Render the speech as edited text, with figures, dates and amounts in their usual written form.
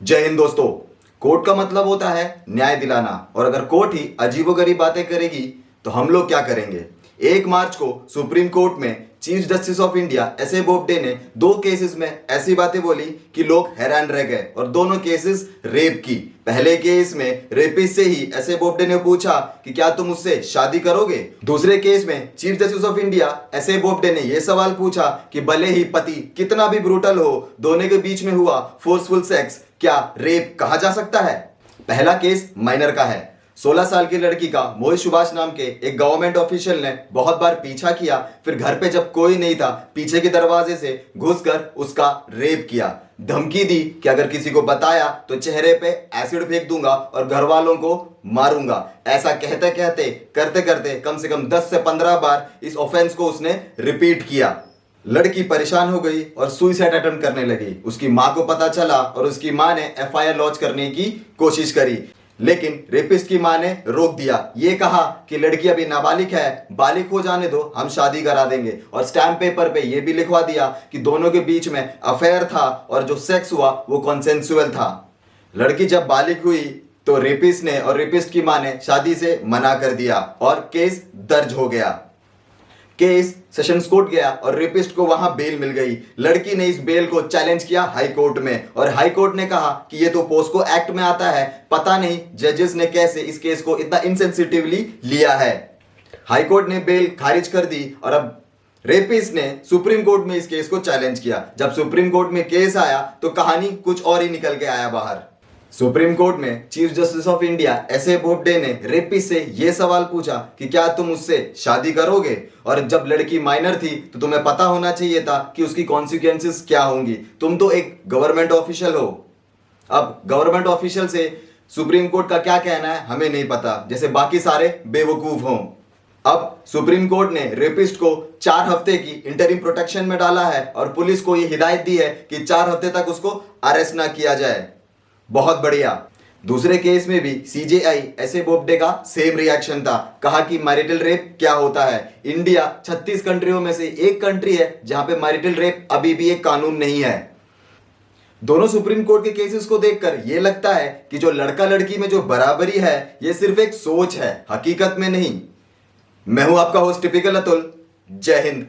जय हिंद दोस्तों। कोर्ट का मतलब होता है न्याय दिलाना, और अगर कोर्ट ही अजीबोगरीब बातें करेगी तो हम लोग क्या करेंगे। 1 मार्च को सुप्रीम कोर्ट में chief justice of India S A Bobde ने 2 केसेस में ऐसी बातें बोली कि लोग हैरान रह गए, और दोनों केसेस रेप की। पहले केस में रेपिस्ट से ही एस ए बोबडे ने पूछा कि क्या तुम उससे शादी करोगे। दूसरे केस में chief justice of India S A Bobde ने यह सवाल पूछा कि भले ही पति कितना भी ब्रूटल हो, दोनों के बीच में हुआ फोर्सफुल सेक्स क्या रेप कहा जा सकता है। पहला केस माइनर का है। 16 साल की लड़की का मोहित सुभाष नाम के एक गवर्नमेंट ऑफिशियल ने बहुत बार पीछा किया, फिर घर पे जब कोई नहीं था पीछे के दरवाजे से घुसकर उसका रेप किया। धमकी दी कि अगर किसी को बताया तो चेहरे पे एसिड फेंक दूंगा और घर वालों को मारूंगा। ऐसा कहते कहते करते करते कम से कम 10 से 15 बार इस ऑफेंस को उसने रिपीट किया। लड़की परेशान हो गई और सुसाइड अटेम्प्ट करने लगी। उसकी मां को पता चला और उसकी मां ने एफआईआर लॉन्च करने की कोशिश करी, लेकिन रेपिस्ट की मां ने रोक दिया। ये कहा कि लड़की अभी नाबालिग है, बालिग हो जाने दो, हम शादी करा देंगे। और स्टैम्प पेपर पे ये भी लिखवा दिया कि दोनों के बीच में अफेयर था और जो सेक्स हुआ वो कॉन्सेंसुअल था। लड़की जब बालिग हुई तो रेपिस्ट ने और रेपिस्ट की मां ने शादी से मना कर दिया और केस दर्ज हो गया। केस सेशंस कोर्ट गया और रेपिस्ट को वहां बेल मिल गई। लड़की ने इस बेल को चैलेंज किया हाई कोर्ट में, और हाई कोर्ट ने कहा कि ये तो पोस्को एक्ट में आता है। पता नहीं जजेस ने कैसे इस केस को इतना इनसेंसिटिवली लिया है। हाई कोर्ट ने बेल खारिज कर दी और अब रेपिस्ट ने सुप्रीम कोर्ट में इस केस को चैलेंज किया। जब सुप्रीम कोर्ट में केस आया तो कहानी कुछ और ही निकल के आया बाहर। सुप्रीम कोर्ट में chief justice of India S A Bobde ने रेपिस्ट से यह सवाल पूछा कि क्या तुम उससे शादी करोगे। और जब लड़की माइनर थी तो तुम्हें पता होना चाहिए था कि उसकी कॉन्सिक्वेंसेस क्या होंगी। तुम तो एक गवर्नमेंट ऑफिशियल हो। अब गवर्नमेंट ऑफिशियल से सुप्रीम कोर्ट का क्या कहना है हमें नहीं पता, जैसे बाकी सारे बेवकूफ हों। अब सुप्रीम कोर्ट ने रेपिस्ट को 4 हफ्ते की इंटरिम प्रोटेक्शन में डाला है और पुलिस को यह हिदायत दी है कि 4 हफ्ते तक उसको अरेस्ट ना किया जाए। बहुत बढ़िया। दूसरे केस में भी सीजेआई एस ए बोबडे का सेम रिएक्शन था। कहा कि मैरिटल रेप क्या होता है। इंडिया 36 कंट्रियों में से एक कंट्री है जहां पे मैरिटल रेप अभी भी एक कानून नहीं है। दोनों सुप्रीम कोर्ट के केसेस को देखकर यह लगता है कि जो लड़का लड़की में जो बराबरी है यह सिर्फ एक सोच है, हकीकत में नहीं। मैं हूं आपका होस्ट टिपिकल अतुल। जय हिंद।